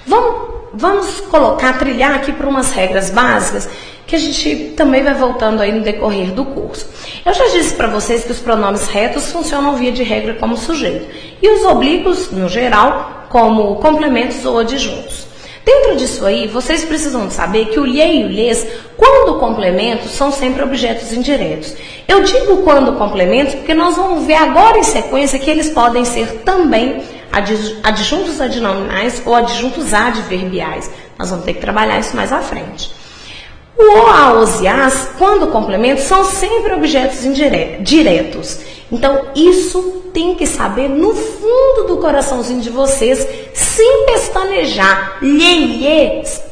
Vamos trilhar aqui por umas regras básicas que a gente também vai voltando aí no decorrer do curso. Eu já disse para vocês que os pronomes retos funcionam via de regra como sujeito e os oblíquos, no geral, como complementos ou adjuntos. Dentro disso aí, vocês precisam saber que o lhe e o lhes, quando complementos, são sempre objetos indiretos. Eu digo quando complementos porque nós vamos ver agora em sequência que eles podem ser também adjuntos adnominais ou adjuntos adverbiais. Nós vamos ter que trabalhar isso mais à frente. O a, os e as, quando complementos, são sempre objetos diretos. Então, isso tem que saber no fundo do coraçãozinho de vocês, sem pestanejar. Lhe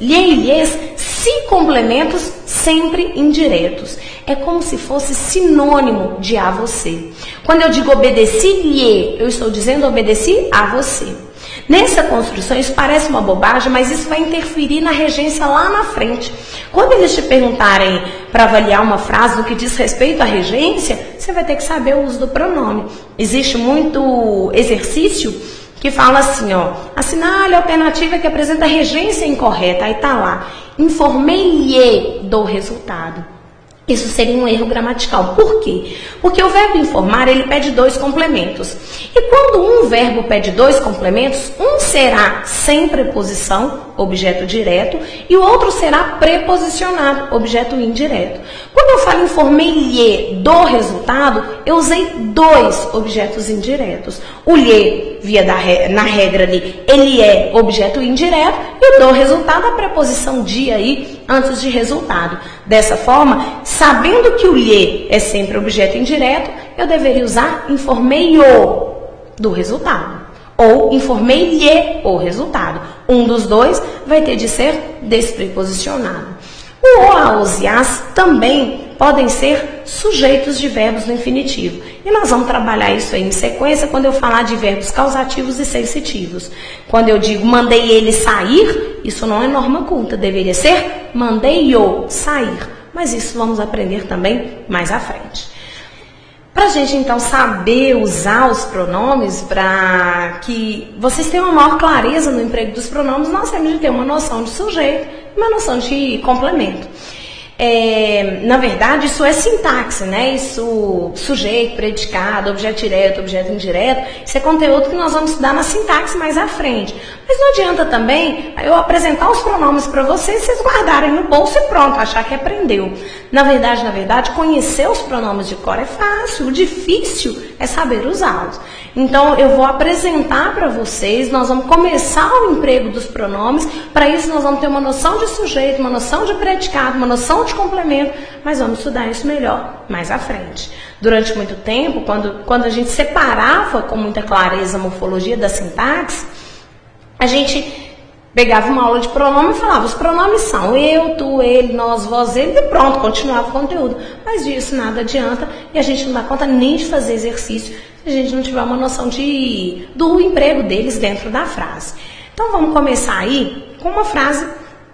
e lhes, se complementos, sempre indiretos. É como se fosse sinônimo de a você. Quando eu digo obedeci-lhe, eu estou dizendo obedeci a você. Nessa construção, isso parece uma bobagem, mas isso vai interferir na regência lá na frente. Quando eles te perguntarem para avaliar uma frase no que diz respeito à regência, você vai ter que saber o uso do pronome. Existe muito exercício que fala assim, ó, assinale a alternativa que apresenta regência incorreta. Aí tá lá, informei-lhe do resultado. Isso seria um erro gramatical. Por quê? Porque o verbo informar, ele pede dois complementos. E quando um verbo pede dois complementos, um será sem preposição, objeto direto, e o outro será preposicionado, objeto indireto. Quando eu falo informei-lhe do resultado, eu usei dois objetos indiretos. O lhe, na regra ali, ele é objeto indireto, e o do resultado, a preposição de aí, antes de resultado. Dessa forma, sabendo que o lhe é sempre objeto indireto, eu deveria usar informei-o do resultado. Ou informei-lhe o resultado. Um dos dois vai ter de ser despreposicionado. O a, os e as também podem ser sujeitos de verbos no infinitivo. E nós vamos trabalhar isso aí em sequência quando eu falar de verbos causativos e sensitivos. Quando eu digo mandei ele sair, isso não é norma culta, deveria ser mandei-o sair. Mas isso vamos aprender também mais à frente. Para a gente, então, saber usar os pronomes, para que vocês tenham uma maior clareza no emprego dos pronomes, nós temos de ter uma noção de sujeito e uma noção de complemento. Na verdade, isso é sintaxe, né? Isso, sujeito, predicado, objeto direto, objeto indireto, isso é conteúdo que nós vamos estudar na sintaxe mais à frente. Mas não adianta também eu apresentar os pronomes para vocês guardarem no bolso e pronto, achar que aprendeu. Na verdade, conhecer os pronomes de cor é fácil, o difícil é saber usá-los. Então, eu vou apresentar para vocês, nós vamos começar o emprego dos pronomes, para isso nós vamos ter uma noção de sujeito, uma noção de predicado, uma noção de complemento, mas vamos estudar isso melhor mais à frente. Durante muito tempo, quando a gente separava com muita clareza a morfologia da sintaxe, a gente pegava uma aula de pronome e falava, os pronomes são eu, tu, ele, nós, vós, ele, e pronto, continuava o conteúdo. Mas disso nada adianta e a gente não dá conta nem de fazer exercício se a gente não tiver uma noção do emprego deles dentro da frase. Então vamos começar aí com uma frase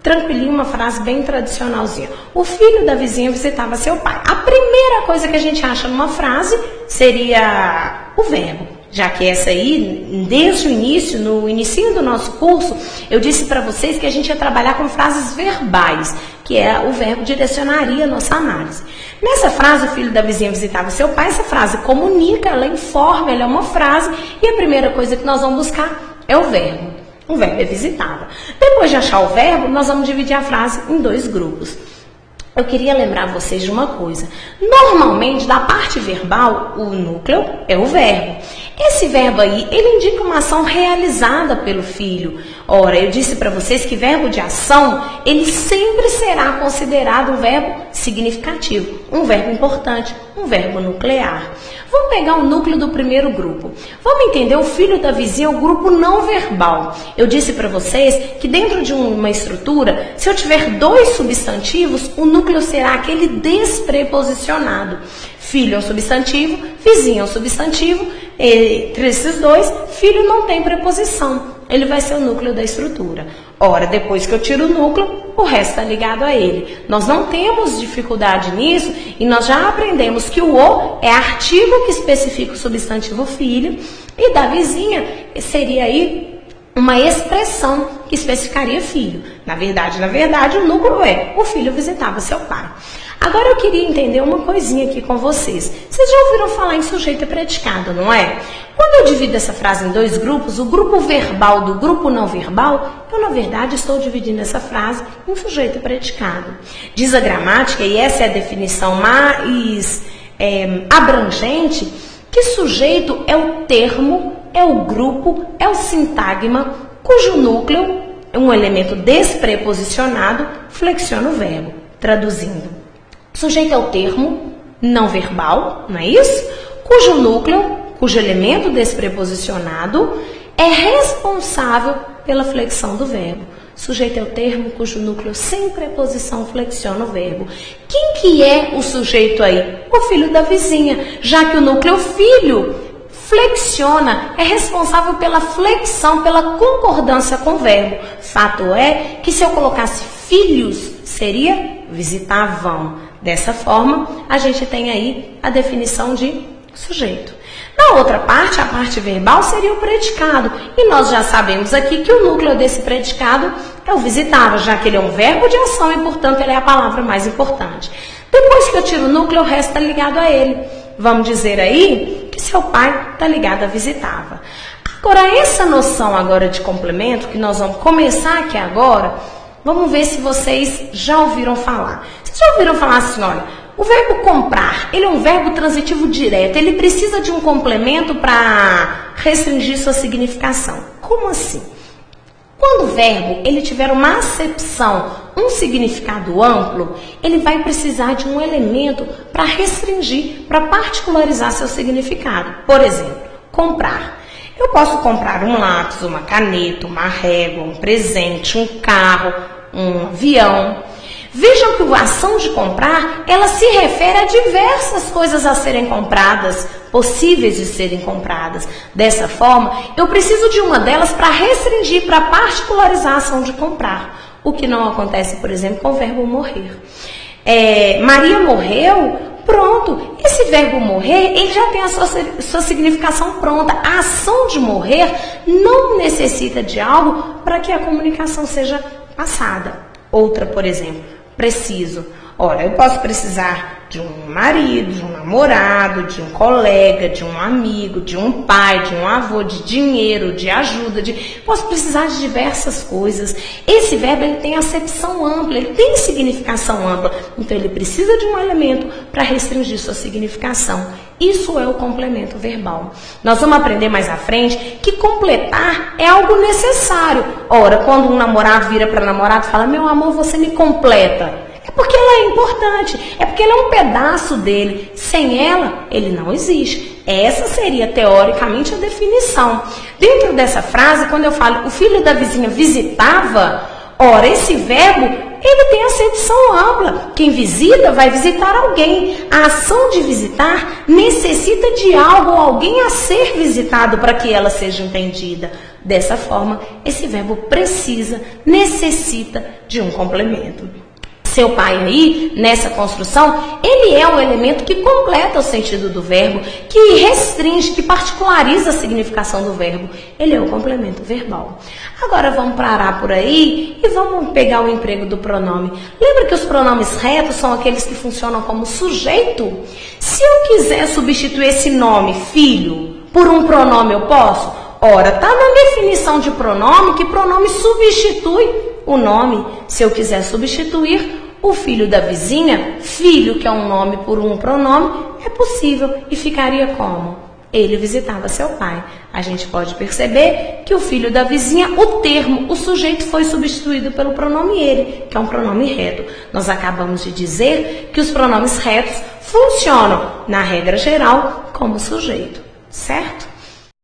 tranquilinha, uma frase bem tradicionalzinha. O filho da vizinha visitava seu pai. A primeira coisa que a gente acha numa frase seria o verbo. Já que essa aí, desde o início, no inicinho do nosso curso, eu disse para vocês que a gente ia trabalhar com frases verbais, que é o verbo direcionaria a nossa análise. Nessa frase, o filho da vizinha visitava seu pai, essa frase comunica, ela informa, ela é uma frase, e a primeira coisa que nós vamos buscar é o verbo. O verbo é visitava. Depois de achar o verbo, nós vamos dividir a frase em dois grupos. Eu queria lembrar vocês de uma coisa. Normalmente, da parte verbal, o núcleo é o verbo. Esse verbo aí, ele indica uma ação realizada pelo filho. Ora, eu disse para vocês que verbo de ação, ele sempre será considerado um verbo significativo, um verbo importante, um verbo nuclear. Vamos pegar o núcleo do primeiro grupo. Vamos entender o filho da vizinha, o grupo não verbal. Eu disse para vocês que dentro de uma estrutura, se eu tiver dois substantivos, o núcleo será aquele despreposicionado. Filho é um substantivo, vizinho é um substantivo, entre esses dois, filho não tem preposição. Ele vai ser o núcleo da estrutura. Ora, depois que eu tiro o núcleo, o resto está ligado a ele. Nós não temos dificuldade nisso e nós já aprendemos que o é artigo que especifica o substantivo filho e da vizinha seria aí uma expressão que especificaria filho. Na verdade, o núcleo é: o filho visitava seu pai. Agora eu queria entender uma coisinha aqui com vocês. Vocês já ouviram falar em sujeito e predicado, não é? Quando eu divido essa frase em dois grupos, o grupo verbal do grupo não verbal, eu na verdade estou dividindo essa frase em sujeito e predicado. Diz a gramática, e essa é a definição mais abrangente, que sujeito é o termo, é o grupo, é o sintagma, cujo núcleo, um elemento despreposicionado, flexiona o verbo. Traduzindo, sujeito é o termo não verbal, não é isso? Cujo núcleo, cujo elemento despreposicionado é responsável pela flexão do verbo. Sujeito é o termo cujo núcleo sem preposição flexiona o verbo. Quem que é o sujeito aí? O filho da vizinha, já que o núcleo filho flexiona, é responsável pela flexão, pela concordância com o verbo. Fato é que se eu colocasse filhos, seria visitavam. Dessa forma, a gente tem aí a definição de sujeito. Na outra parte, a parte verbal seria o predicado. E nós já sabemos aqui que o núcleo desse predicado é o visitava, já que ele é um verbo de ação e, portanto, ele é a palavra mais importante. Depois que eu tiro o núcleo, o resto está ligado a ele. Vamos dizer aí que seu pai está ligado a visitava. Agora, essa noção agora de complemento, que nós vamos começar aqui agora, vamos ver se vocês já ouviram falar. Vocês já ouviram falar assim, olha, o verbo comprar, ele é um verbo transitivo direto, ele precisa de um complemento para restringir sua significação. Como assim? Quando o verbo ele tiver uma acepção, um significado amplo, ele vai precisar de um elemento para restringir, para particularizar seu significado. Por exemplo, comprar. Eu posso comprar um lápis, uma caneta, uma régua, um presente, um carro, um avião. Vejam que a ação de comprar, ela se refere a diversas coisas a serem compradas, possíveis de serem compradas. Dessa forma, eu preciso de uma delas para restringir, para particularizar a ação de comprar. O que não acontece, por exemplo, com o verbo morrer. Maria morreu, pronto. Esse verbo morrer, ele já tem a sua significação pronta. A ação de morrer não necessita de algo para que a comunicação seja passada. Outra, por exemplo, preciso. Ora, eu posso precisar de um marido, de um namorado, de um colega, de um amigo, de um pai, de um avô, de dinheiro, de ajuda, posso precisar de diversas coisas. Esse verbo ele tem acepção ampla, ele tem significação ampla, então ele precisa de um elemento para restringir sua significação. Isso é o complemento verbal. Nós vamos aprender mais à frente que completar é algo necessário. Ora, quando um namorado vira para namorado e fala, meu amor, você me completa. É porque ela é importante, é porque ela é um pedaço dele. Sem ela, ele não existe. Essa seria, teoricamente, a definição. Dentro dessa frase, quando eu falo, o filho da vizinha visitava, ora, esse verbo, ele tem acepção ampla. Quem visita vai visitar alguém. A ação de visitar necessita de algo ou alguém a ser visitado para que ela seja entendida. Dessa forma, esse verbo precisa, necessita de um complemento. Seu pai aí, nessa construção, ele é um elemento que completa o sentido do verbo, que restringe, que particulariza a significação do verbo. Ele é o complemento verbal. Agora vamos parar por aí e vamos pegar o emprego do pronome. Lembra que os pronomes retos são aqueles que funcionam como sujeito? Se eu quiser substituir esse nome, filho, por um pronome, eu posso? Ora, está na definição de pronome que pronome substitui o nome. Se eu quiser substituir o filho da vizinha, filho, que é um nome por um pronome, é possível e ficaria como? Ele visitava seu pai. A gente pode perceber que o filho da vizinha, o termo, o sujeito foi substituído pelo pronome ele, que é um pronome reto. Nós acabamos de dizer que os pronomes retos funcionam, na regra geral, como sujeito, certo?